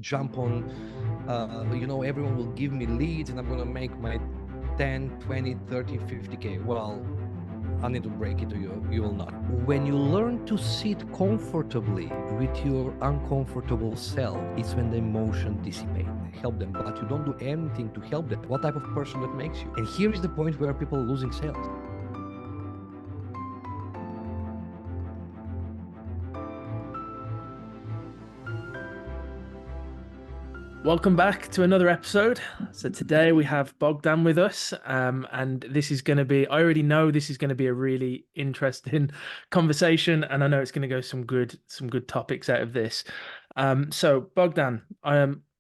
jump on, everyone will give me leads and I'm going to make my 10, 20, 30, 50K. Well, I need to break it to you. You will not. When you learn to sit comfortably with your uncomfortable self, it's when the emotion dissipate. Help them, but you don't do anything to help them. What type of person that makes you? And here is the point where people are losing sales. Welcome back to another episode. So today we have Bogdan with us, and this is going to be, I already know this is going to be a really interesting conversation, and I know it's going to go some good topics out of this. So Bogdan,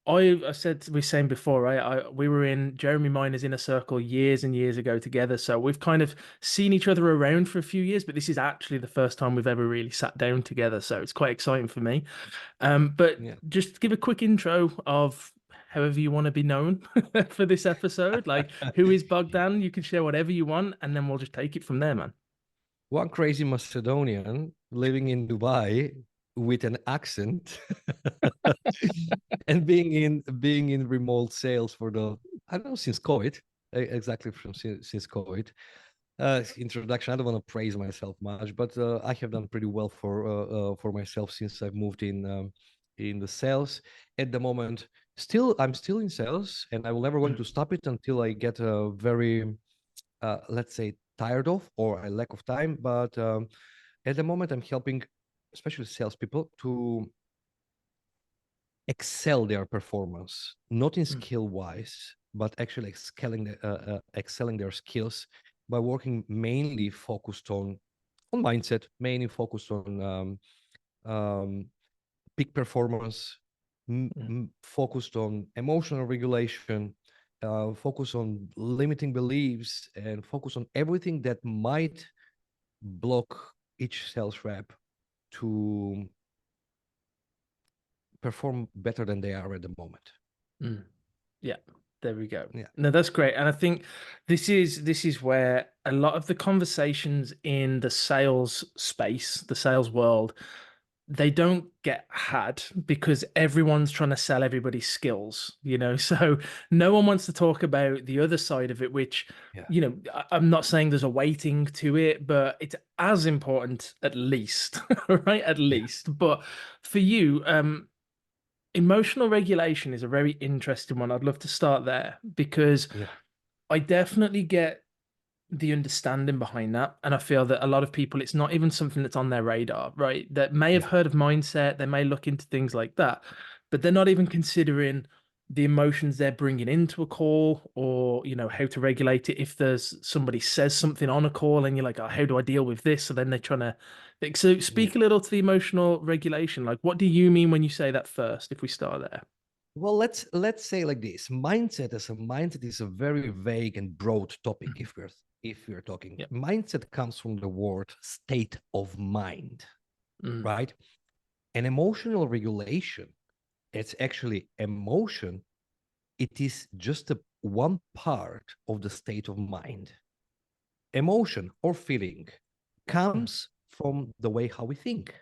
I said, we were saying before, right? We were in Jeremy Miner's inner circle years and years ago together. So we've kind of seen each other around for a few years, but this is actually the first time we've ever really sat down together. So it's quite exciting for me. But Yeah. just give a quick intro of however you want to be known for this episode. Like, who is Bogdan? You can share whatever you want, and then we'll just take it from there, man. One crazy Macedonian living in Dubai with an accent and being in remote sales for I don't know, since COVID, exactly since COVID. Introduction. I don't want to praise myself much, but I have done pretty well for myself since I've moved in the sales. At the moment, I'm still in sales, and I will never want to stop it until I get a very, let's say, tired of or a lack of time. But at the moment, I'm helping, especially salespeople, to excel their performance, not in skill wise, but actually excelling their skills by working mainly focused on mindset, mainly focused on peak performance, focused on emotional regulation, focus on limiting beliefs, and focus on everything that might block each sales rep to perform better than they are at the moment. Yeah, there we go. Yeah. No, that's great. And I think this is where a lot of the conversations in the sales space, the sales world, they don't get had because everyone's trying to sell everybody's skills, so no one wants to talk about the other side of it, which, I'm not saying there's a weighting to it, but it's as important, at least, right? At least. But for you, emotional regulation is a very interesting one. I'd love to start there because I definitely get the understanding behind that. And I feel that a lot of people, it's not even something that's on their radar, right? That may have heard of mindset, they may look into things like that, but they're not even considering the emotions they're bringing into a call, or, how to regulate it. If there's somebody says something on a call and you're like, oh, how do I deal with this? So then they're trying to, so speak a little to the emotional regulation. Like, what do you mean when you say that first, if we start there? Well, let's say like this: mindset as a mindset is a very vague and broad topic. If we're talking mindset, comes from the word state of mind, right? And emotional regulation, it's actually emotion. It is just one part of the state of mind. Emotion or feeling comes from the way how we think,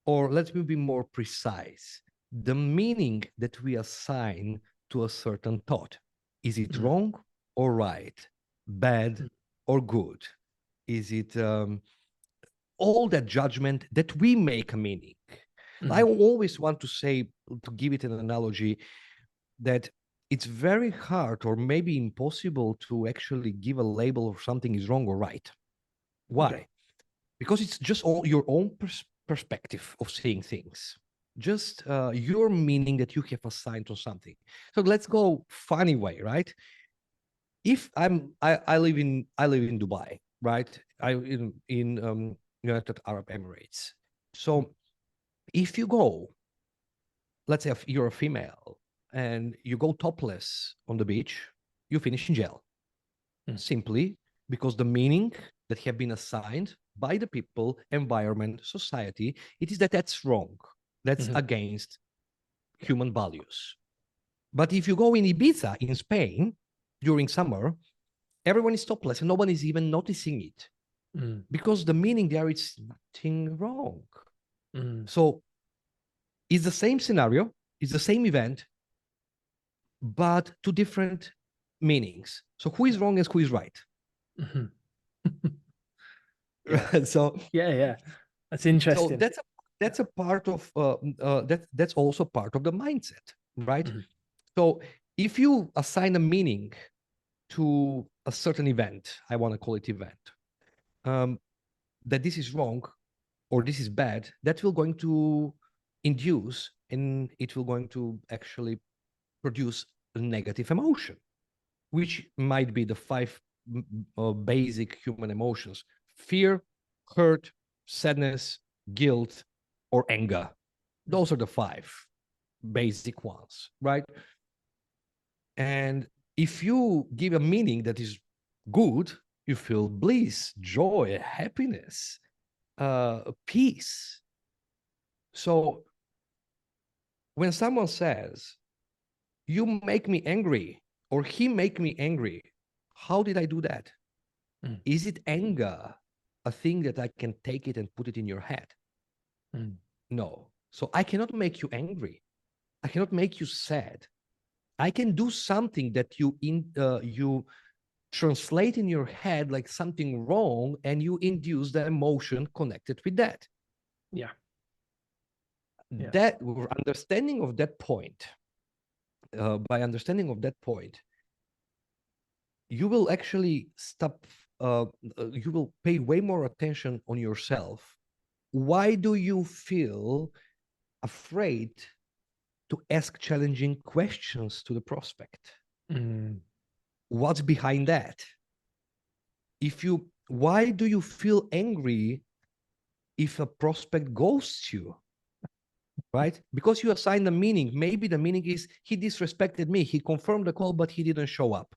or let me be more precise, the meaning that we assign to a certain thought. Is it wrong or right, bad or good? Is it all that judgment that we make a meaning? I always want to say, to give it an analogy, that it's very hard or maybe impossible to actually give a label of something is wrong or right. Why? Because it's just your own perspective of seeing things, just your meaning that you have assigned to something. So let's go funny way, right? If I live in Dubai, right? I in United Arab Emirates. So if you go, let's say if you're a female and you go topless on the beach, you finish in jail. Simply because the meaning that have been assigned by the people, environment, society, it is that's wrong. That's against human values. But if you go in Ibiza, in Spain, during summer, everyone is topless and no one is even noticing it. Because the meaning there is nothing wrong. So it's the same scenario, It's the same event, but two different meanings. So who is wrong and who is right? Yeah. So yeah, that's so interesting. that's a part of that's also part of the mindset, right? Mhm. So if you assign a meaning to a certain event, I want to call it event, that this is wrong or this is bad, that will going to induce and it will going to actually produce a negative emotion, which might be the five basic human emotions: fear, hurt, sadness, guilt, or anger. Those are the five basic ones, right? And if you give a meaning that is good, you feel bliss, joy, happiness, peace. So when someone says, you make me angry, or he make me angry, how did I do that? Mm. Is it anger a thing that I can take it and put it in your head? No. So I cannot make you angry. I cannot make you sad. I can do something that you translate in your head like something wrong, and you induce the emotion connected with that. Yeah. That understanding of that point, by understanding of that point, you will actually stop. You will pay way more attention on yourself. Why do you feel afraid to ask challenging questions to the prospect? What's behind that? Why do you feel angry if a prospect ghosts you? Right? Because you assign a meaning. Maybe the meaning is he disrespected me. He confirmed the call, but he didn't show up.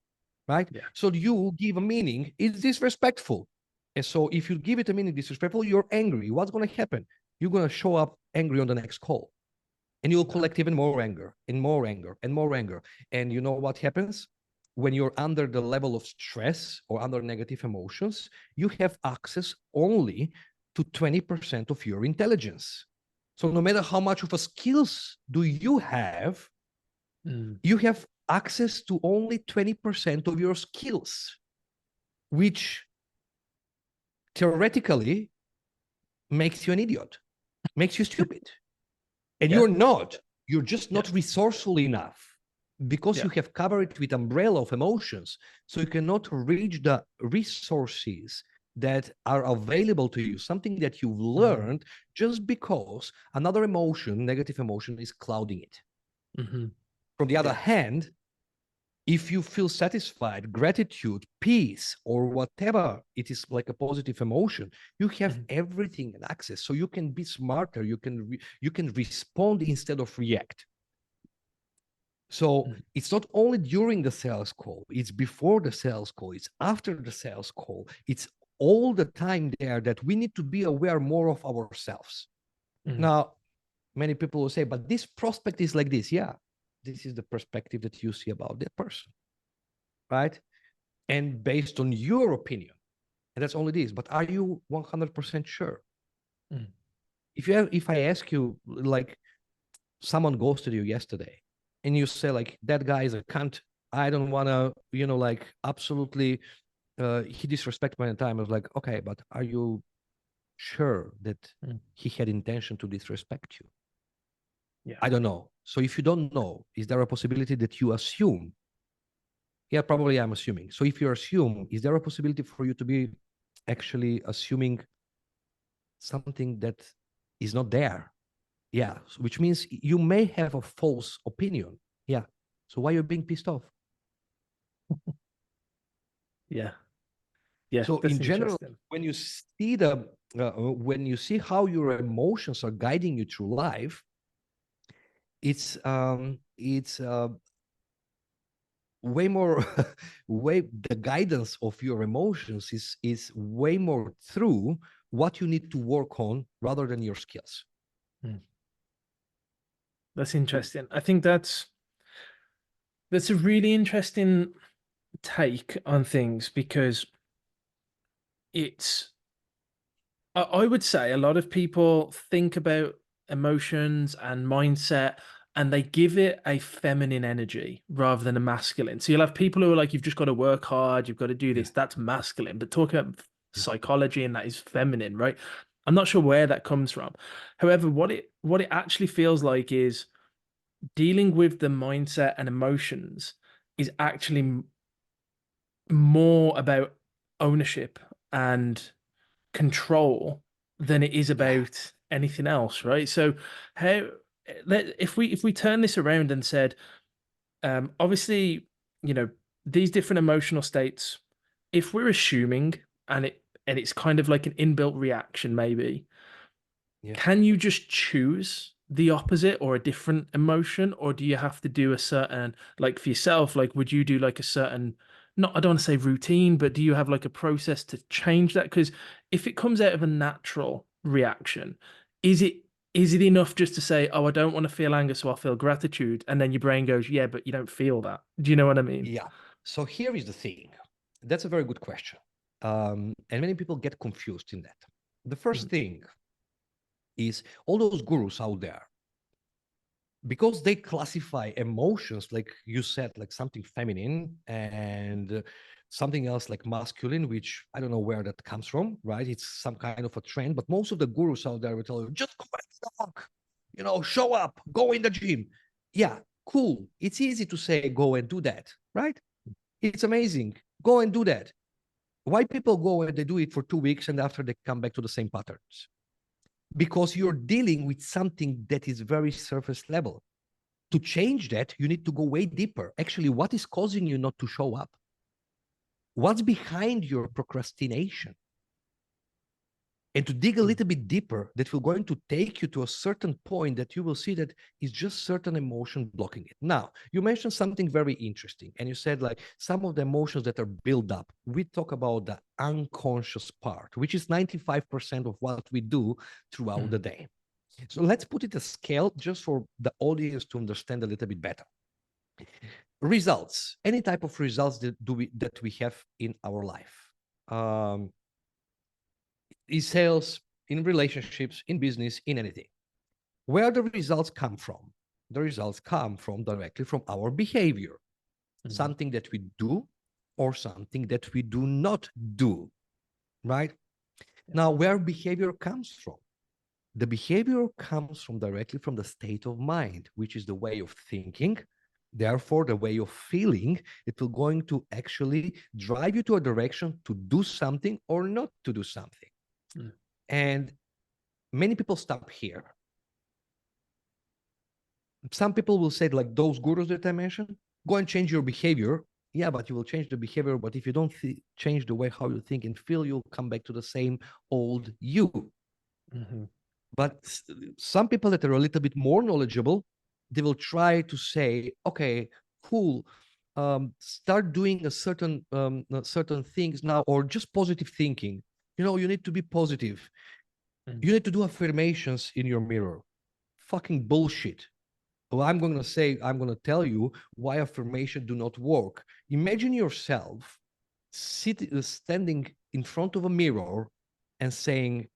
Right? Yeah. So you give a meaning, it's disrespectful. And so if you give it a meaning disrespectful, you're angry. What's going to happen? You're going to show up angry on the next call. And you'll collect even more anger and more anger and more anger. And you know what happens? When you're under the level of stress or under negative emotions, you have access only to 20% of your intelligence. So no matter how much of a skills do you have access to only 20% of your skills, which theoretically makes you an idiot, makes you stupid. And you're not. You're just not resourceful enough because you have covered it with umbrella of emotions. So you cannot reach the resources that are available to you, something that you've learned just because another emotion, negative emotion, is clouding it. From the other hand, if you feel satisfied, gratitude, peace, or whatever it is, like a positive emotion, you have everything and access. So you can be smarter. You can respond instead of react. So it's not only during the sales call, it's before the sales call, it's after the sales call, it's all the time there that we need to be aware more of ourselves. Now, many people will say, but this prospect is like this. Yeah, this is the perspective that you see about that person, right? And based on your opinion, and that's only this, but are you 100% sure? If I ask you, like, someone ghosted you yesterday, and you say, like, that guy is a cunt, I don't want to, like, absolutely, he disrespected my time. I was like, okay, but are you sure that he had intention to disrespect you? I don't know. So if you don't know, is there a possibility that you assume? Yeah, probably I'm assuming. So if you assume, is there a possibility for you to be actually assuming something that is not there? Yeah, which means you may have a false opinion. Yeah. So why are you being pissed off? Yeah, So that's in general, interesting. when you see how your emotions are guiding you through life, it's way more the guidance of your emotions is way more through what you need to work on rather than your skills. That's interesting. I think that's a really interesting take on things, because I would say a lot of people think about emotions and mindset and they give it a feminine energy rather than a masculine. So you'll have people who are like, you've just got to work hard, you've got to do this, that's masculine. But talking about psychology and that is feminine, right? I'm not sure where that comes from. However, what it actually feels like is dealing with the mindset and emotions is actually more about ownership and control than it is about anything else, right? So how if we turn this around and said, obviously, you know, these different emotional states, if we're assuming and it's kind of like an inbuilt reaction, maybe, can you just choose the opposite or a different emotion, or do you have to do a certain, like for yourself, like would you do like a certain, not, I don't want to say routine, but do you have like a process to change that? Because if it comes out of a natural reaction, is it is it enough just to say, oh, I don't want to feel anger, so I'll feel gratitude, and then your brain goes, yeah, but you don't feel that. Do you know what I mean? Yeah. So here is the thing. That's a very good question. And many people get confused in that. The first thing is all those gurus out there, because they classify emotions, like you said, like something feminine and something else like masculine, which I don't know where that comes from, right? It's some kind of a trend, but most of the gurus out there will tell you, just go and walk, show up, go in the gym. Yeah, cool. It's easy to say, go and do that, right? It's amazing. Go and do that. Why people go and they do it for 2 weeks and after they come back to the same patterns? Because you're dealing with something that is very surface level. To change that, you need to go way deeper. Actually, what is causing you not to show up? What's behind your procrastination? And to dig a little bit deeper, that will going to take you to a certain point that you will see that is just certain emotion blocking it. Now, you mentioned something very interesting, and you said like some of the emotions that are built up. We talk about the unconscious part, which is 95% of what we do throughout the day. So let's put it a scale just for the audience to understand a little bit better. Results, any type of results that we have in our life. In sales, in relationships, in business, in anything. Where the results come from? The results come from directly from our behavior, something that we do or something that we do not do, right? Now, where behavior comes from? The behavior comes from directly from the state of mind, which is the way of thinking. Therefore, the way of feeling, it will going to actually drive you to a direction to do something or not to do something. And many people stop here. Some people will say, like those gurus that I mentioned, go and change your behavior. Yeah, but you will change the behavior. But if you don't change the way how you think and feel, you'll come back to the same old you. But some people that are a little bit more knowledgeable, they will try to say, okay, cool, start doing a certain things now, or just positive thinking. You need to be positive. You need to do affirmations in your mirror. Fucking bullshit. Well, I'm going to tell you why affirmation do not work. Imagine yourself standing in front of a mirror and saying,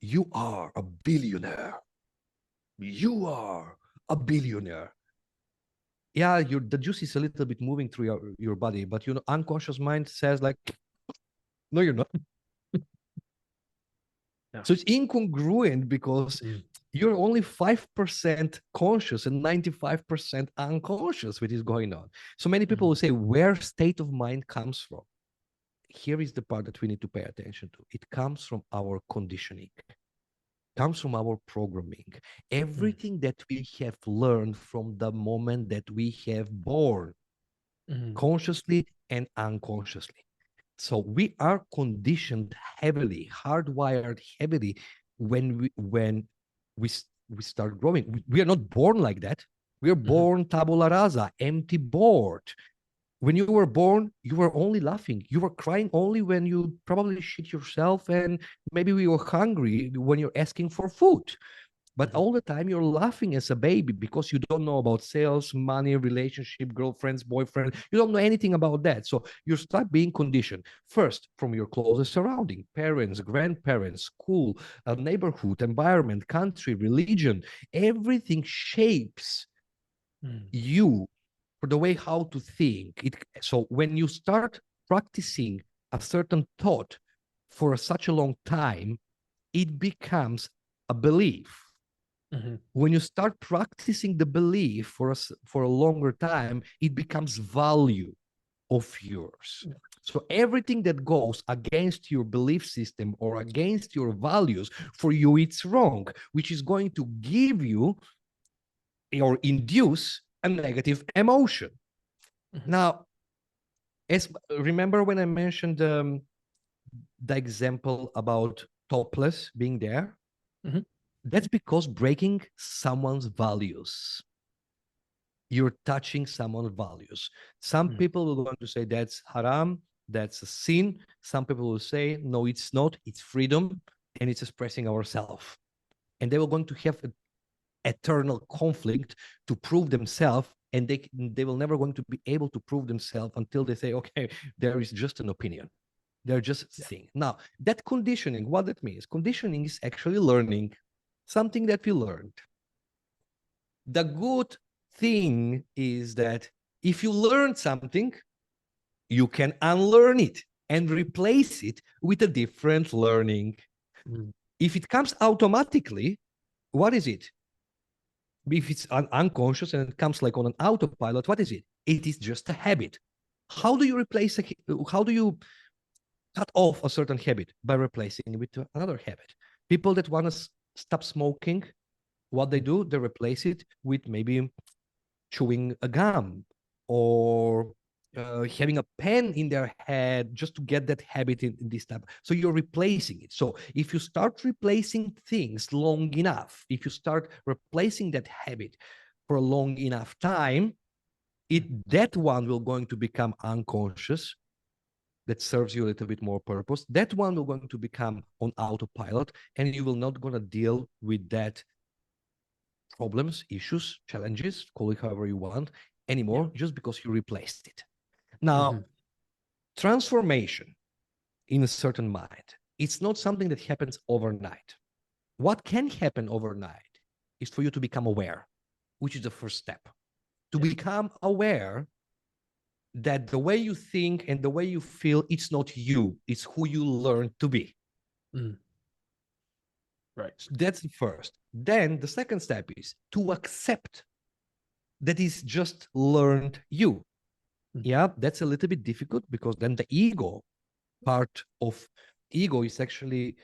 you are a billionaire. You are a billionaire. Yeah, the juice is a little bit moving through your body, but unconscious mind says like, no, you're not. Yeah. So it's incongruent because you're only 5% conscious and 95% unconscious, which is going on. So many people will say, where state of mind comes from? Here is the part that we need to pay attention to. It comes from our conditioning. Comes from our programming. Everything that we have learned from the moment that we have born, consciously and unconsciously. So we are conditioned heavily, hardwired heavily when we start growing. We are not born like that. We are born tabula rasa, empty board. When you were born, you were only laughing. You were crying only when you probably shit yourself, and maybe we were hungry when you're asking for food. But all the time you're laughing as a baby because you don't know about sales, money, relationship, girlfriends, boyfriend. You don't know anything about that. So you start being conditioned first from your closest surrounding, parents, grandparents, school, neighborhood, environment, country, religion. Everything shapes you, for the way how to think. So when you start practicing a certain thought for such a long time, it becomes a belief. When you start practicing the belief for a longer time, it becomes value of yours. So everything that goes against your belief system or against your values, for you, it's wrong, which is going to give you or induce a negative emotion. Now, remember when I mentioned the example about topless being there? That's because breaking someone's values. You're touching someone's values. Some people will want to say that's haram, that's a sin. Some people will say, no, it's not, it's freedom, and it's expressing ourselves. And they were going to have an eternal conflict to prove themselves, and they will never going to be able to prove themselves until they say, okay, there is just an opinion. They're just seeing. Now, that conditioning, what that means, conditioning is actually learning something that we learned. The good thing is that if you learn something, you can unlearn it and replace it with a different learning. If it comes automatically, what is it? If it's unconscious and it comes like on an autopilot, what is it? It is just a habit. How do you replace how do you cut off a certain habit? By replacing it with another habit. People that want to stop smoking, what they do, they replace it with maybe chewing a gum or having a pen in their head just to get that habit in this type. So you're replacing it. So if you start replacing things long enough, if you start replacing that habit for a long enough time, that one will going to become unconscious. That serves you a little bit more purpose. That one will going to become on autopilot, and you will not going to deal with that problems, issues, challenges, call it however you want, anymore, just because you replaced it. Now, transformation in a certain mind, it's not something that happens overnight. What can happen overnight is for you to become aware, which is the first step. To become aware that the way you think and the way you feel, it's not you, it's who you learn to be. Right. So that's the first. Then the second step is to accept that is just learned you. Yeah, that's a little bit difficult because then the ego is actually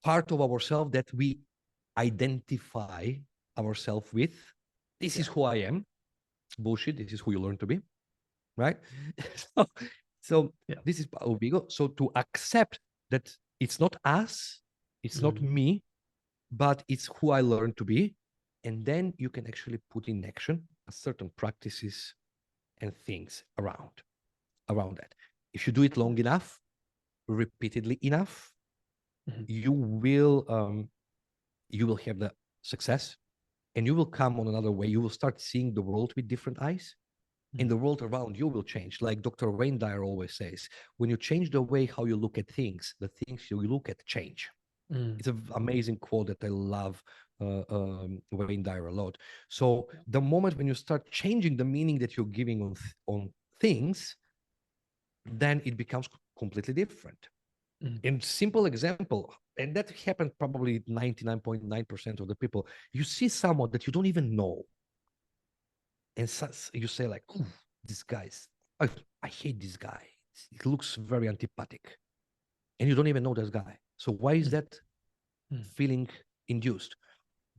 part of ourselves that we identify ourselves with. This is who I am. It's bullshit. This is who you learn to be, right? so this is part of ego. So to accept that it's not us, it's not me, but it's who I learned to be. And then you can actually put in action certain practices and things around that. If you do it long enough, repeatedly enough, you will have the success, and you will come on another way. You will start seeing the world with different eyes, and the world around you will change. Like Dr. Wayne Dyer always says, when you change the way how you look at things, the things you look at change. It's an amazing quote that I love Wayne Dyer a lot. So the moment when you start changing the meaning that you're giving on things, then it becomes completely different. In simple example, and that happened probably 99.9% of the people, you see someone that you don't even know, and you say like, "Ooh, this guy's, I hate this guy. It looks very antipathic," and you don't even know this guy. So why is that feeling induced?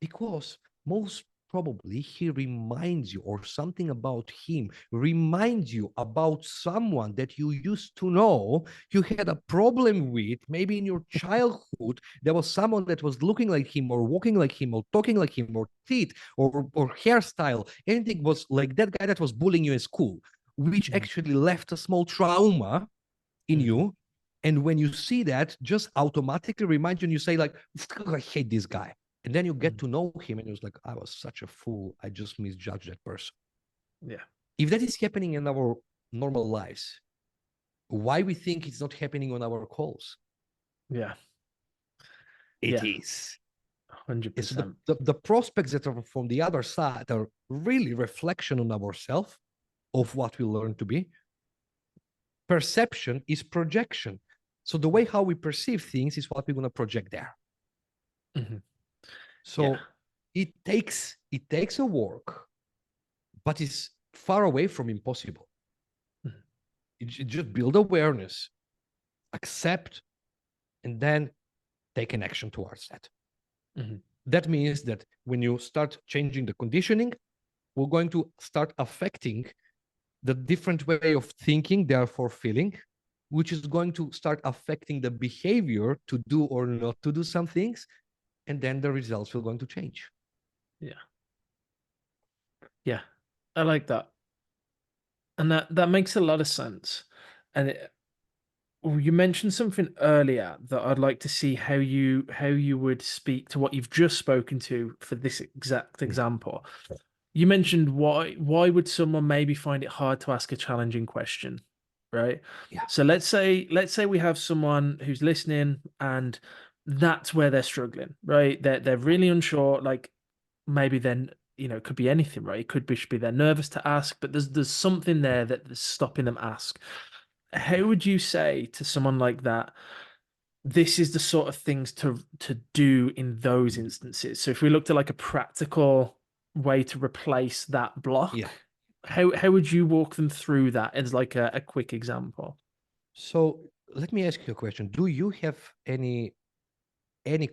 Because most probably he reminds you, or something about him reminds you about someone that you used to know, you had a problem with. Maybe in your childhood there was someone that was looking like him or walking like him or talking like him or teeth or hairstyle, anything was like that guy that was bullying you in school, which actually left a small trauma in you. And when you see that, just automatically reminds you, and you say like, I hate this guy. And then you get to know him, and it was like, I was such a fool. I just misjudged that person. Yeah. If that is happening in our normal lives, why we think it's not happening on our calls? Yeah. It is. It's 100%. the prospects that are from the other side are really reflection on ourselves of what we learn to be. Perception is projection. So the way how we perceive things is what we're going to project there. Mm-hmm. So it takes a work, but it's far away from impossible. Mm-hmm. You just build awareness, accept, and then take an action towards that. Mm-hmm. That means that when you start changing the conditioning, we're going to start affecting the different way of thinking, therefore feeling, which is going to start affecting the behavior to do or not to do some things, and then the results will going to change. Yeah, I like that, and that makes a lot of sense. And you mentioned something earlier that I'd like to see how you would speak to what you've just spoken to for this exact example. You mentioned why would someone maybe find it hard to ask a challenging question, right? Yeah. So let's say we have someone who's listening and that's where they're struggling, right? They're really unsure, like maybe then it could be anything, right? It could be they're nervous to ask, but there's something there that's stopping them ask. How would you say to someone like that, this is the sort of things to do in those instances? So if we looked at like a practical way to replace that block, Yeah. how would you walk them through that as like a quick example? So let me ask you a question. Do you have any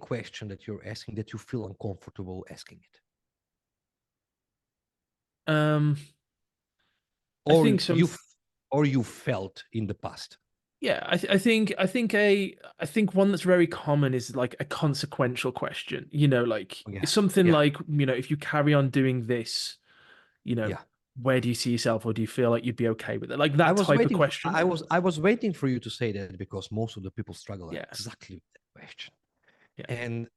question that you're asking that you feel uncomfortable asking it? Um, I Or think some. you felt in the past? Yeah, I think one that's very common is like a consequential question. Like Yeah. it's something Yeah. like, if you carry on doing this, you know, Yeah. where do you see yourself, or do you feel like you'd be okay with it? Like I that was type of waiting. question. I was waiting for you to say that because most of the people struggle Yeah, exactly with that question. yeah. And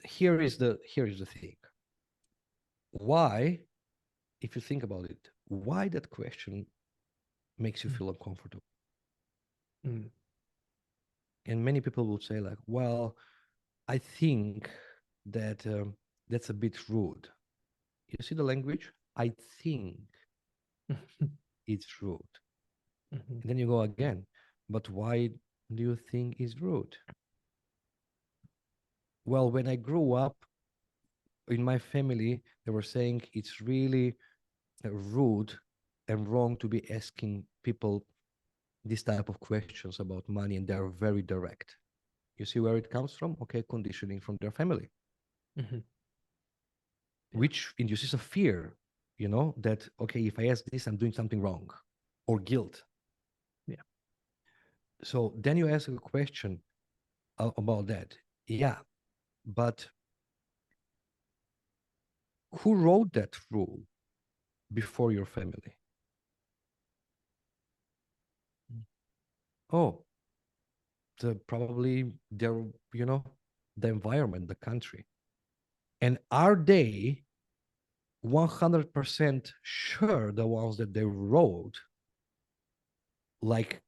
here is the thing. Why, if you think about it, why that question makes you feel uncomfortable? Mm, And many people would say like, well, I think that that's a bit rude. You see the language? I think mm. it's rude. Mhm. And then you go again, but why do you think it's rude? Well, when I grew up in my family, they were saying it's really rude and wrong to be asking people this type of questions about money, and they're very direct. You see where it comes from? Okay, conditioning from their family, Mhm. Yeah. which induces a fear, that, okay, if I ask this, I'm doing something wrong, or guilt. Yeah. So then you ask a question about that. Yeah, but who wrote that rule before your family? Oh, probably their, the environment, the country. And are they 100% sure the ones that they wrote like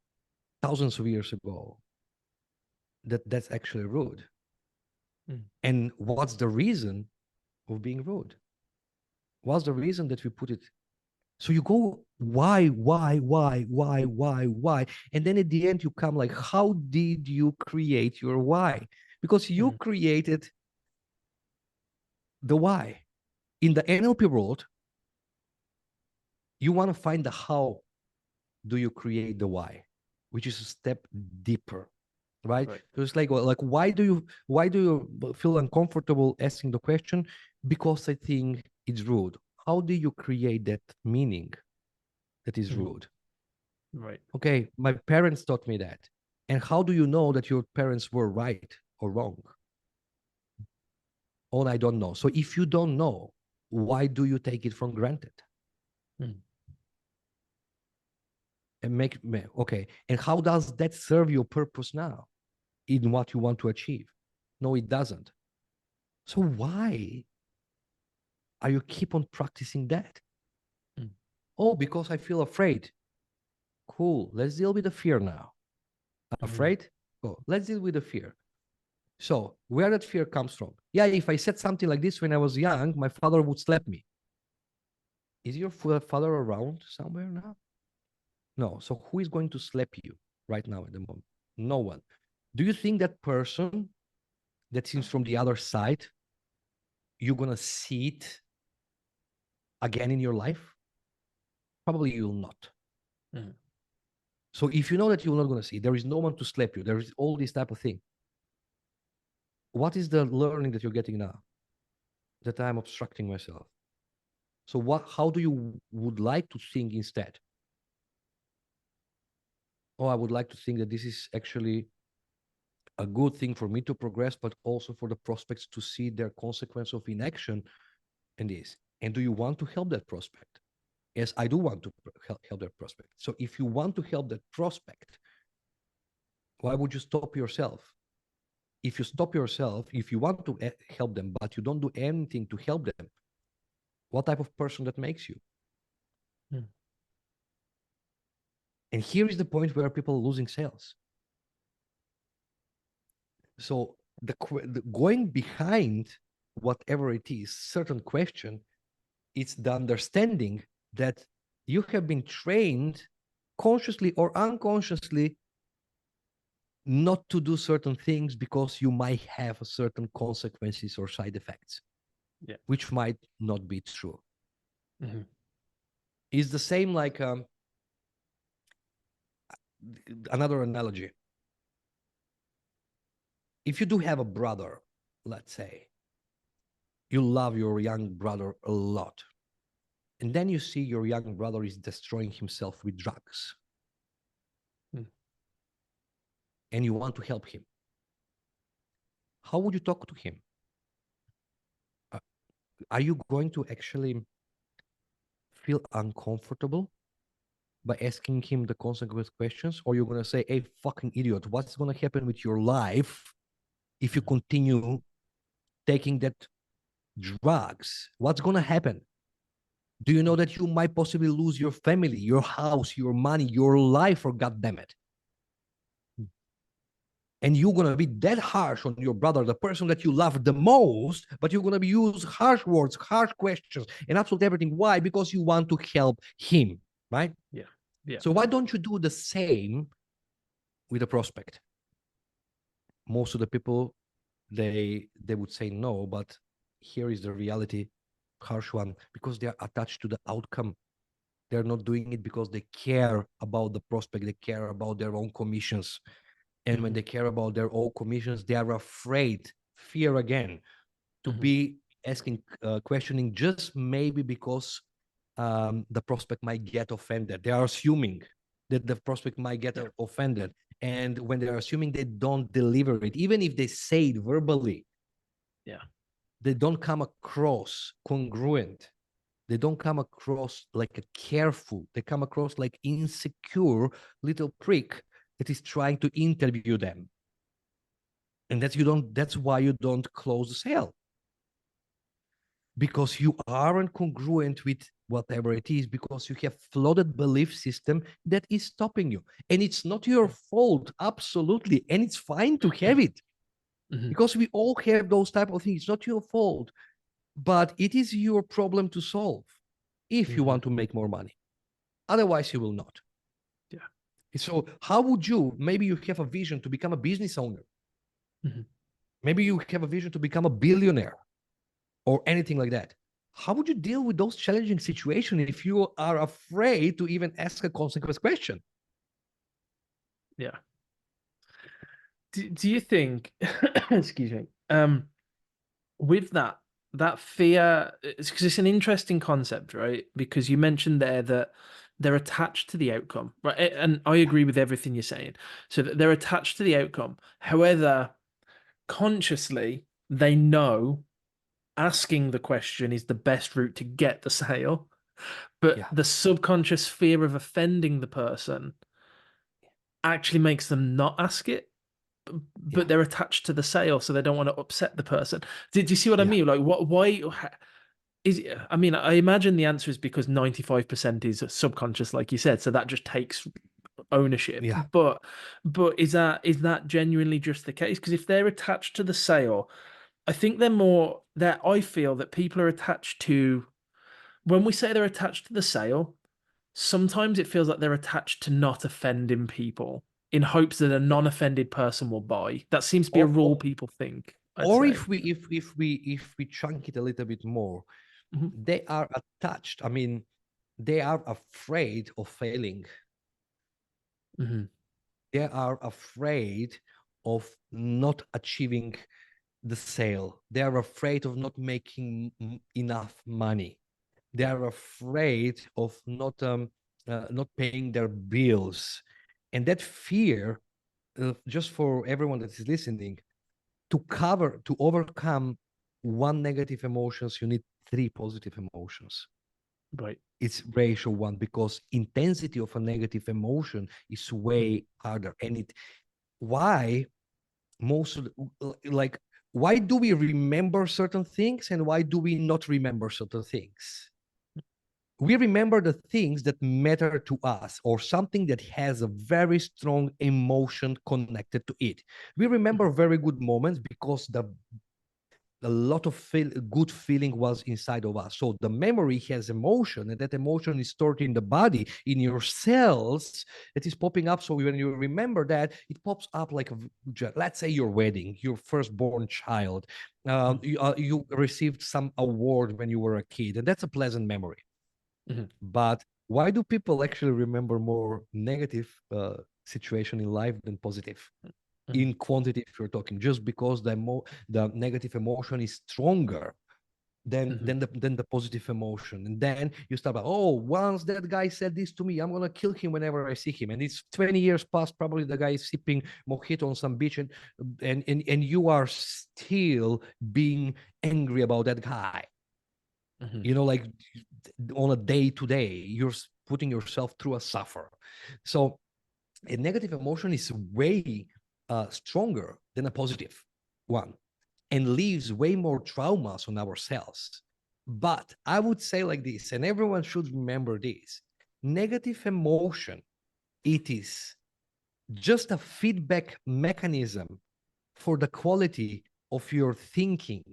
thousands of years ago that that's actually rude? Mm. And what's the reason of being rude? What's the reason that we put it? So you go, why? And then at the end, you come like, how did you create your why? Because you Mm. created the why. In the NLP world, you want to find the how do you create the why, which is a step deeper, right? Right. So it's like, well, like, why do you feel uncomfortable asking the question? Because I think it's rude. How do you create that meaning that is Mm. rude? Right. Okay, my parents taught me that. And how do you know that your parents were right or wrong? Oh, I don't know. So if you don't know, why do you take it for granted? Mm. And okay, and how does that serve your purpose now in what you want to achieve? No, it doesn't. So why are you keep on practicing that? Mm. Oh, because I feel afraid. Cool, let's deal with the fear now. Mhm. Afraid? Oh, let's deal with the fear. So where that fear comes from? Yeah, if I said something like this when I was young, my father would slap me. Is your father around somewhere now? No. So who is going to slap you right now at the moment? No one. Do you think that person that seems from the other side, you're going to see it again in your life? Probably you will not. Mm. So if you know that you're not going to see, there is no one to slap you, there is all this type of thing. What is the learning that you're getting now? That I'm obstructing myself. So how do you would like to think instead? Oh, I would like to think that this is actually a good thing for me to progress, but also for the prospects to see their consequence of inaction in this. And do you want to help that prospect? Yes, I do want to help that prospect. So if you want to help that prospect, why would you stop yourself? If you stop yourself, if you want to help them, but you don't do anything to help them, what type of person that makes you? Mm. And here is the point where people are losing sales. So the going behind whatever it is, certain question, it's the understanding that you have been trained consciously or unconsciously not to do certain things because you might have certain consequences or side effects, which might not be true. Mm-hmm. It's the same like another analogy. If you do have a brother, let's say, you love your young brother a lot, and then you see your young brother is destroying himself with drugs, and you want to help him, how would you talk to him? Are you going to actually feel uncomfortable by asking him the consequence questions, or you're going to say, hey, fucking idiot, what's going to happen with your life if you continue taking that drugs? What's going to happen? Do you know that you might possibly lose your family, your house, your money, your life, for God damn it? And you're going to be that harsh on your brother, the person that you love the most, but you're going to be use harsh words, harsh questions, and absolutely everything. Why? Because you want to help him, right? Yeah. Yeah. So why don't you do the same with a prospect? Most of the people, they would say no, but here is the reality, harsh one, because they are attached to the outcome. They're not doing it because they care about the prospect. They care about their own commissions. And when they care about their own commissions, they are afraid, fear again, to be asking, questioning, just maybe because the prospect might get offended. They are assuming that the prospect might get offended. And when they're assuming, they don't deliver it, even if they say it verbally. Yeah. They don't come across congruent. They don't come across like a careful. They come across like insecure little prick that is trying to interview them. And that's why you don't close the sale. Because you aren't congruent with whatever it is, because you have flooded belief system that is stopping you. And it's not your fault, absolutely. And it's fine to have it. Because we all have those type of things. It's not your fault, but it is your problem to solve if you want to make more money. Otherwise, you will not. Yeah. So how would you, maybe you have a vision to become a business owner. Maybe you have a vision to become a billionaire or anything like that. How would you deal with those challenging situations if you are afraid to even ask a consequence question? Yeah. Do you think, excuse me, with that fear, because it's an interesting concept, right? Because you mentioned there that they're attached to the outcome, right? And I agree with everything you're saying. So that they're attached to the outcome. However, consciously, they know asking the question is the best route to get the sale. But the subconscious fear of offending the person actually makes them not ask it. But they're attached to the sale, so they don't want to upset the person. Did you see what I mean? Like, why is it? I mean, I imagine the answer is because 95% is subconscious, like you said. So that just takes ownership. Yeah. But is that genuinely just the case? Because if they're attached to the sale, I think they're more that I feel that people are attached to, when we say they're attached to the sale, sometimes it feels like they're attached to not offending people in hopes that a non-offended person will buy. That seems to be a rule people think, I'd Or say. if we chunk it a little bit more, Mhm. they are attached. I mean, they are afraid of failing. Mhm. They are afraid of not achieving the sale. They are afraid of not making enough money. They are afraid of not paying their bills, and that fear, just for everyone that is listening, to overcome one negative emotions, you need three positive emotions. Right. It's ratio one, because intensity of a negative emotion is way harder. And why most of like, why do we remember certain things and why do we not remember certain things? We remember the things that matter to us, or something that has a very strong emotion connected to it. We remember very good moments because a lot of good feeling was inside of us. So the memory has emotion, and that emotion is stored in the body, in your cells, that is popping up. So when you remember that, it pops up like let's say your wedding, your firstborn child, you received some award when you were a kid, and that's a pleasant memory. Mhm. But why do people actually remember more negative situation in life than positive? In quantity, if you're talking, just because the negative emotion is stronger than the positive emotion. And then you start about, oh, once that guy said this to me, I'm gonna kill him whenever I see him. And it's 20 years past, probably the guy is sipping mojito on some beach, and you are still being angry about that guy. Like on a day to day, you're putting yourself through a suffer. So a negative emotion is way stronger than a positive one, and leaves way more traumas on ourselves. But I would say like this, and everyone should remember this: negative emotion, it is just a feedback mechanism for the quality of your thinking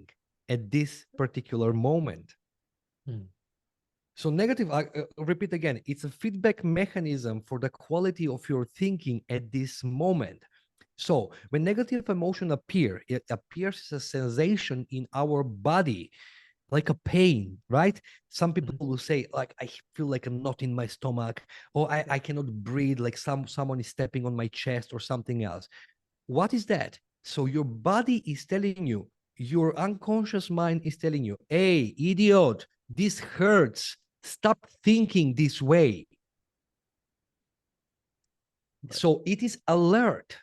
at this particular moment. So negative, I repeat again, it's a feedback mechanism for the quality of your thinking at this moment. So when negative emotion appear, it appears as a sensation in our body, like a pain, right? Some people will say, like, I feel like a knot in my stomach, or I cannot breathe, like someone is stepping on my chest or something else. What is that? So your body is telling you, your unconscious mind is telling you, hey, idiot, this hurts. Stop thinking this way. Right. So it is alert.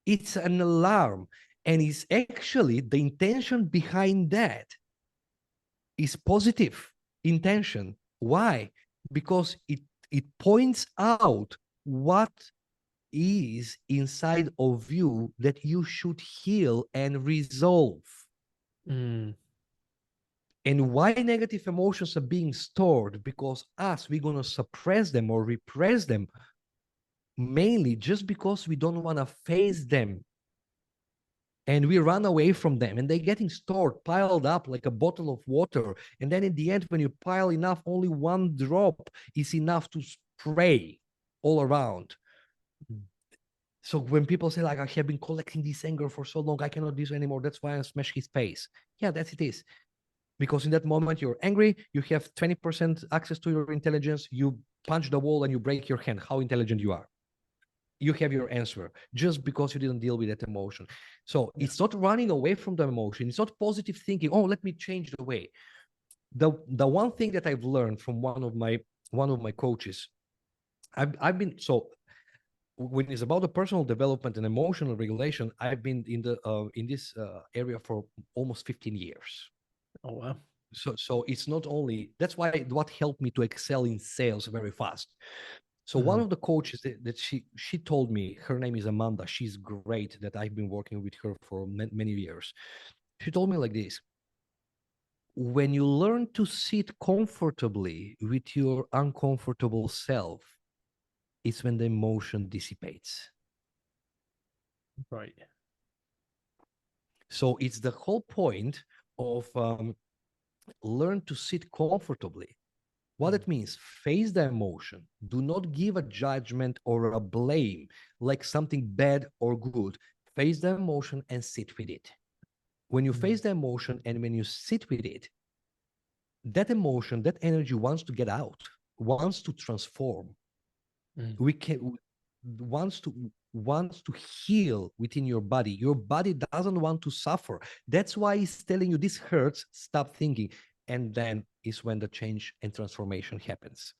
It's an alarm. And it's actually the intention behind that is positive intention. Why? Because it points out what is inside of you that you should heal and resolve. And why negative emotions are being stored? Because we're going to suppress them or repress them, mainly just because we don't want to face them. And we run away from them, and they're getting stored, piled up like a bottle of water. And then in the end, when you pile enough, only one drop is enough to spray all around. So when people say, like, I have been collecting this anger for so long, I cannot do this anymore, that's why I smash his face. Yeah, that's it is. Because in that moment, you're angry, you have 20% access to your intelligence, you punch the wall and you break your hand. How intelligent you are. You have your answer just because you didn't deal with that emotion. So it's not running away from the emotion. It's not positive thinking, oh, let me change the way. The one thing that I've learned from one of my coaches, I've been, so when it's about the personal development and emotional regulation, I've been in this area for almost 15 years. Oh wow. So it's not only, that's why what helped me to excel in sales very fast. So one of the coaches that she told me, her name is Amanda, she's great, that I've been working with her for many years. She told me like this: when you learn to sit comfortably with your uncomfortable self, is when the emotion dissipates. Right. So it's the whole point of learn to sit comfortably. What it means, face the emotion. Do not give a judgment or a blame like something bad or good. Face the emotion and sit with it. When you face the emotion and when you sit with it, that emotion, that energy wants to get out, wants to transform. We can wants to heal within your body. Your body doesn't want to suffer. That's why it's telling you this hurts, stop thinking. And then is when the change and transformation happens.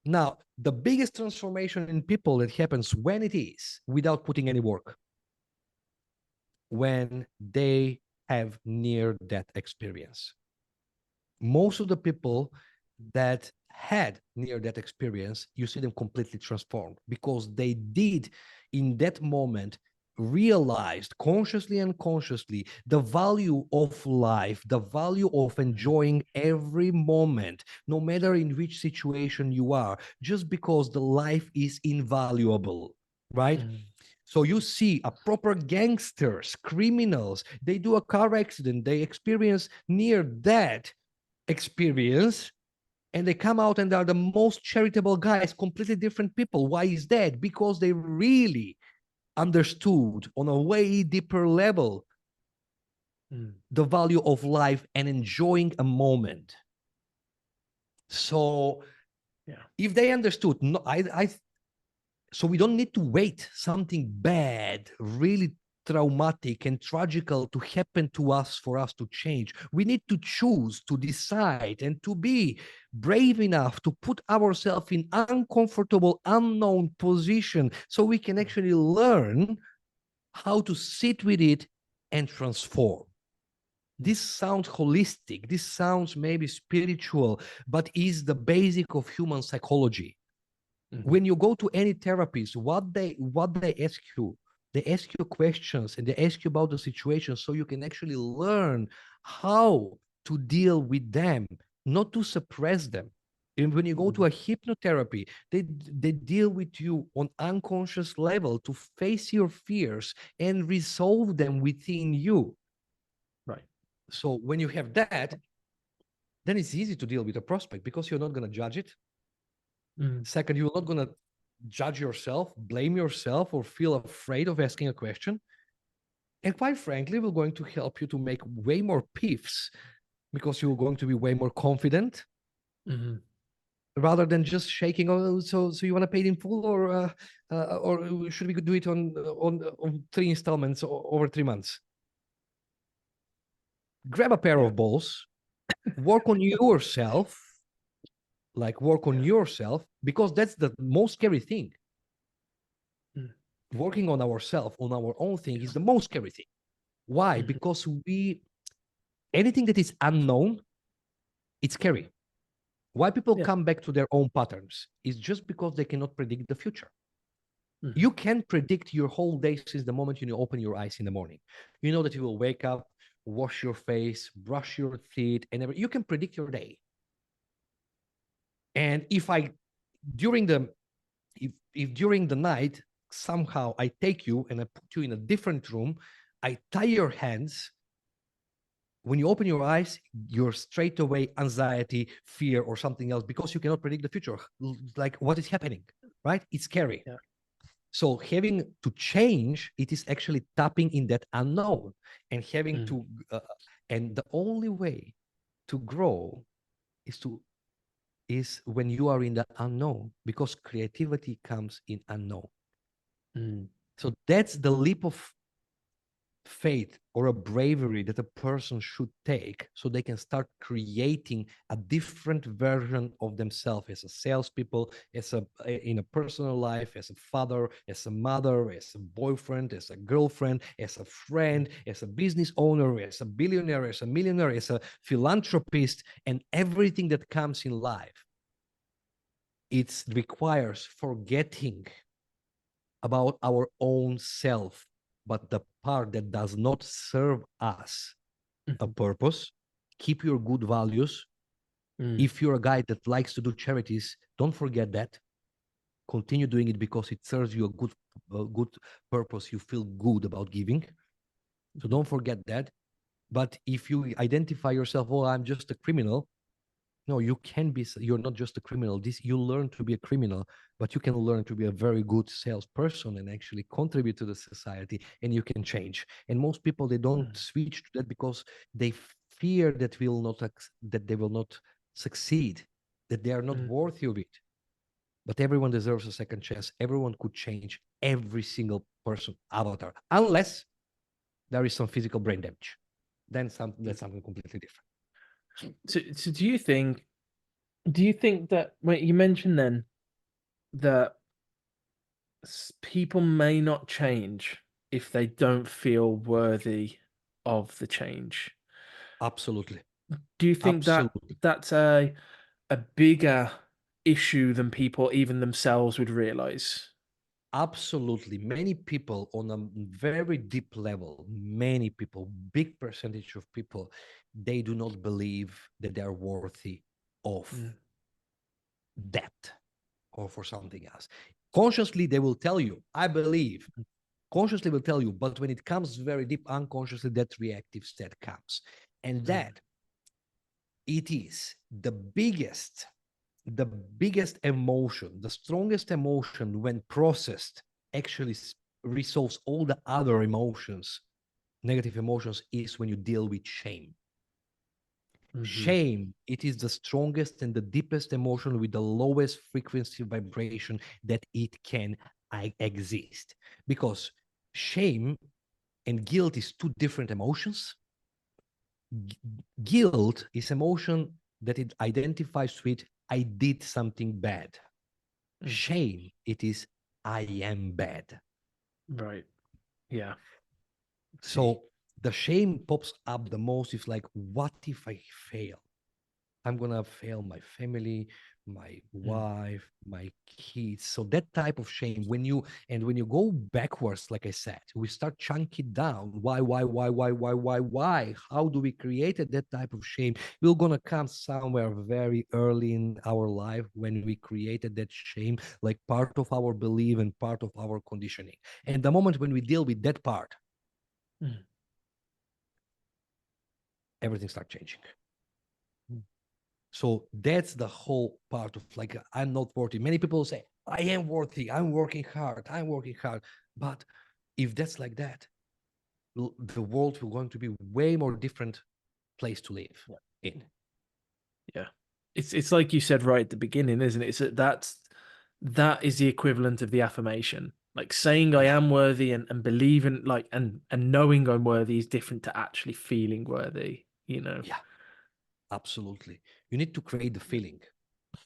Now, the biggest transformation in people that happens when it is without putting any work, when they have near-death experience. Most of the people that had near-death experience, you see them completely transformed because they did in that moment realized consciously and unconsciously the value of life, the value of enjoying every moment, no matter in which situation you are, just because the life is invaluable, right? So you see a proper gangsters, criminals, they do a car accident, they experience near death experience, and they come out and are the most charitable guys, completely different people. Why is that? Because they really understood on a way deeper level the value of life and enjoying a moment. So if they understood, no, so we don't need to wait something bad, really traumatic and tragical to happen to us for us to change. We need to choose, to decide, and to be brave enough to put ourselves in uncomfortable, unknown position so we can actually learn how to sit with it and transform. This sounds holistic, this sounds maybe spiritual, but is the basic of human psychology. When you go to any therapist, what they ask you, they ask you questions and they ask you about the situation so you can actually learn how to deal with them, not to suppress them. And when you go to a hypnotherapy, they deal with you on unconscious level to face your fears and resolve them within you. Right. So when you have that, then it's easy to deal with a prospect because you're not going to judge it. Second, you're not going to judge yourself, blame yourself, or feel afraid of asking a question. And quite frankly, we're going to help you to make way more piffs because you're going to be way more confident rather than just shaking. Oh, so you want to pay it in full, or should we do it on 3 installments over 3 months? Grab a pair of balls, work on yourself, because that's the most scary thing. Working on ourselves, on our own thing is the most scary thing. Why? Because anything that is unknown, it's scary. Why people come back to their own patterns is just because they cannot predict the future. You can predict your whole day since the moment you open your eyes in the morning. You know that you will wake up, wash your face, brush your teeth, and you can predict your day. And if during the night, somehow I take you and I put you in a different room, I tie your hands. When you open your eyes, you're straight away anxiety, fear, or something else because you cannot predict the future. Like what is happening, right? It's scary. Yeah. So having to change, it is actually tapping in that unknown and having to, and the only way to grow is when you are in the unknown, because creativity comes in unknown. So that's the leap of faith or a bravery that a person should take so they can start creating a different version of themselves as a salespeople, in a personal life, as a father, as a mother, as a boyfriend, as a girlfriend, as a friend, as a business owner, as a billionaire, as a millionaire, as a philanthropist, and everything that comes in life. It requires forgetting about our own self, but the part that does not serve us a purpose. Keep your good values. If you're a guy that likes to do charities, don't forget that. continue doing it because it serves you a good purpose. You feel good about giving. So don't forget that. But if you identify yourself, oh, I'm just a criminal. No, you can be, you're not just a criminal. You learn to be a criminal, but you can learn to be a very good salesperson and actually contribute to the society, and you can change. And most people, they don't switch to that because they fear that they will not succeed, that they are not worthy of it. But everyone deserves a second chance. Everyone could change, every single person avatar, unless there is some physical brain damage. Then that's something completely different. So do you think that when you mentioned then that people may not change if they don't feel worthy of the change? Absolutely. Do you think that Absolutely. that's a bigger issue than people even themselves would realize? Absolutely. Many people on a very deep level, many people, big percentage of people, they do not believe that they are worthy of that or for something else. Consciously, they will tell you, I believe. Consciously will tell you, but when it comes very deep, unconsciously, that reactive state comes. And that it is the biggest emotion, the strongest emotion when processed, actually resolves all the other emotions, negative emotions, is when you deal with shame. Shame, it is the strongest and the deepest emotion with the lowest frequency vibration that it can exist. Because shame and guilt is two different emotions. Guilt is emotion that it identifies with I did something bad. Shame, it is I am bad. Right. Yeah. So the shame pops up the most. It's like, what if I fail? I'm gonna fail my family, my wife, my kids. So that type of shame, when you go backwards, like I said, we start chunking it down. Why? How do we create that type of shame? We're gonna come somewhere very early in our life when we created that shame, like part of our belief and part of our conditioning. And the moment when we deal with that part, everything starts changing. So that's the whole part of like, I'm not worthy. Many people say, I am worthy. I'm working hard. But if that's like that, the world will going to be way more different place to live in. Yeah. It's like you said right at the beginning, isn't it? That is the equivalent of the affirmation. Like saying I am worthy and believing like and knowing I'm worthy is different to actually feeling worthy, you know. Yeah, absolutely. You need to create the feeling,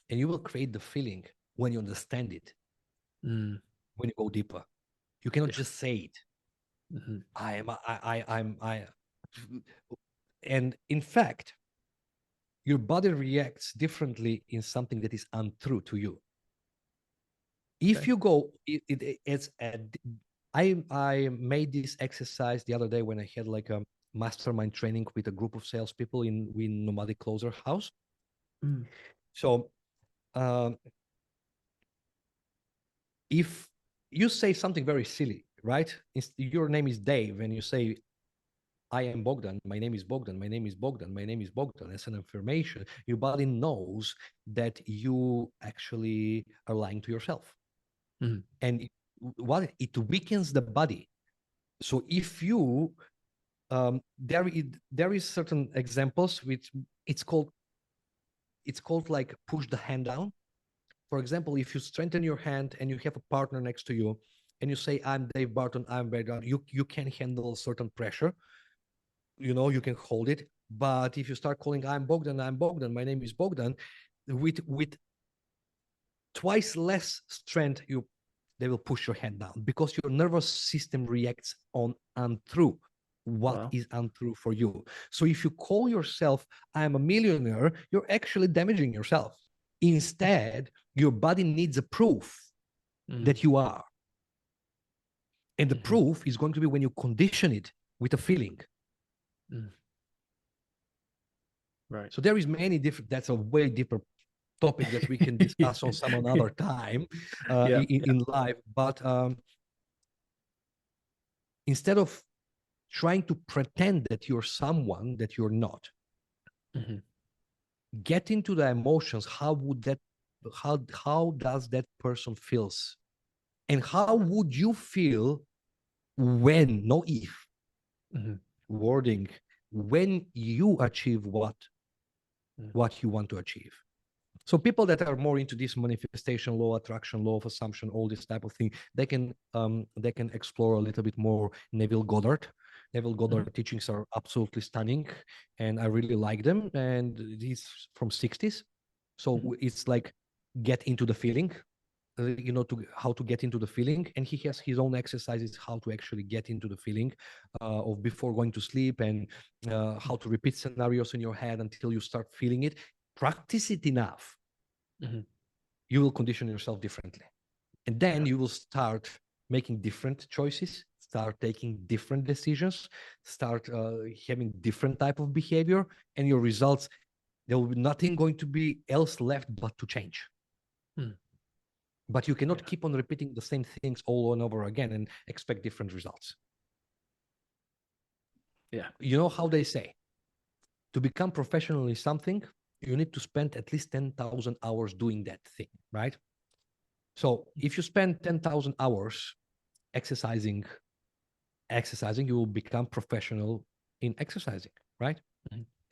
and you will create the feeling when you understand it, when you go deeper. You cannot just say it. And in fact, your body reacts differently in something that is untrue to you. If you go, I made this exercise the other day when I had like a mastermind training with a group of salespeople in Nomadic Closer House. So if you say something very silly, right? Your name is Dave, and you say, I am Bogdan, my name is Bogdan, my name is Bogdan, my name is Bogdan. As an affirmation, your body knows that you actually are lying to yourself. And it weakens the body. So if you, there is certain examples which it's called like push the hand down. For example, if you strengthen your hand and you have a partner next to you and you say, I'm Dave Barton, I'm Bogdan, you can handle certain pressure. You can hold it. But if you start calling, I'm Bogdan, my name is Bogdan, with twice less strength, they will push your hand down because your nervous system reacts on untrue. What is untrue for you? So if you call yourself, I'm a millionaire, you're actually damaging yourself. Instead, your body needs a proof that you are. And the proof is going to be when you condition it with a feeling. Right. So there is many different, that's a way deeper topic that we can discuss on some another time in live. But instead of trying to pretend that you're someone that you're not, get into the emotions. How does that person feels, and how would you feel when, no if, wording, when you achieve what you want to achieve. So people that are more into this manifestation law, attraction law of assumption, all this type of thing, they can explore a little bit more Neville Goddard. Neville Goddard teachings are absolutely stunning, and I really like them. And he's from 60s, so it's like get into the feeling, how to get into the feeling. And he has his own exercises how to actually get into the feeling of before going to sleep, and how to repeat scenarios in your head until you start feeling it. Practice it enough, you will condition yourself differently, and then you will start making different choices, start taking different decisions, start having different type of behavior, and your results, there will be nothing going to be else left but to change. But you cannot keep on repeating the same things all and over again and expect different results. You know how they say, to become professional in something, you need to spend at least 10,000 hours doing that thing, right? So if you spend 10,000 hours exercising, you will become professional in exercising, right?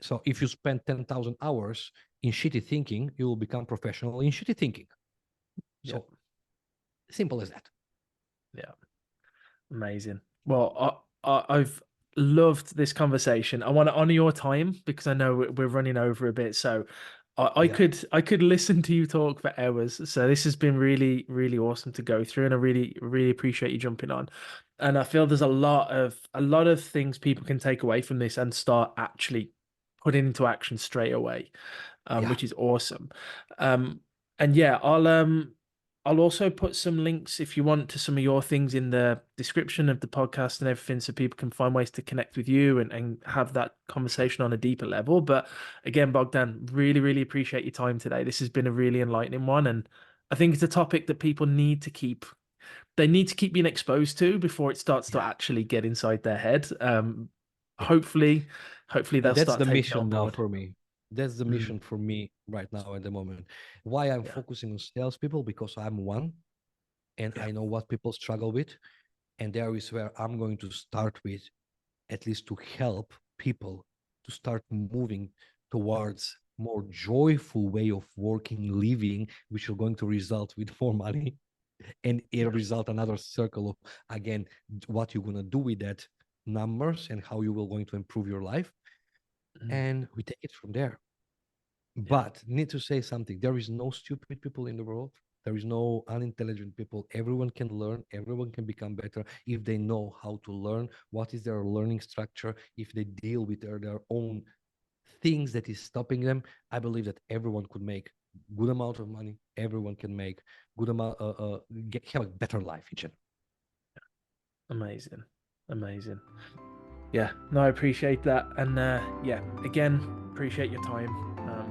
So if you spend 10,000 hours in shitty thinking, you will become professional in shitty thinking. So simple as that. Yeah. Amazing. Well, I've loved this conversation. I want to honor your time because I know we're running over a bit. So I could listen to you talk for hours. So this has been really, really awesome to go through, and I really, really appreciate you jumping on. And I feel there's a lot of things people can take away from this and start actually putting into action straight away, which is awesome. And yeah, I'll also put some links if you want to some of your things in the description of the podcast and everything, so people can find ways to connect with you and have that conversation on a deeper level. But again, Bogdan, really, really appreciate your time today. This has been a really enlightening one. And I think it's a topic that people need to keep being exposed to before it starts to actually get inside their head. Hopefully they'll that's start the taking mission on now board. for me. That's the mission for me right now at the moment. Why I'm focusing on salespeople, because I'm one, and I know what people struggle with, and there is where I'm going to start with, at least to help people to start moving towards more joyful way of working, living, which are going to result with more money, and it'll result another circle of, again, what you're going to do with that numbers and how you will going to improve your life. And we take it from there. But need to say something, there is no stupid people in the world. There is no unintelligent people. Everyone can learn, everyone can become better if they know how to learn, what is their learning structure, if they deal with their own things that is stopping them. I believe that everyone could make good amount of money, everyone can make good amount have a better life in general. Amazing. Yeah, no, I appreciate that. And yeah, again, appreciate your time.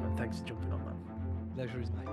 And thanks for jumping on, man. Pleasure is mine.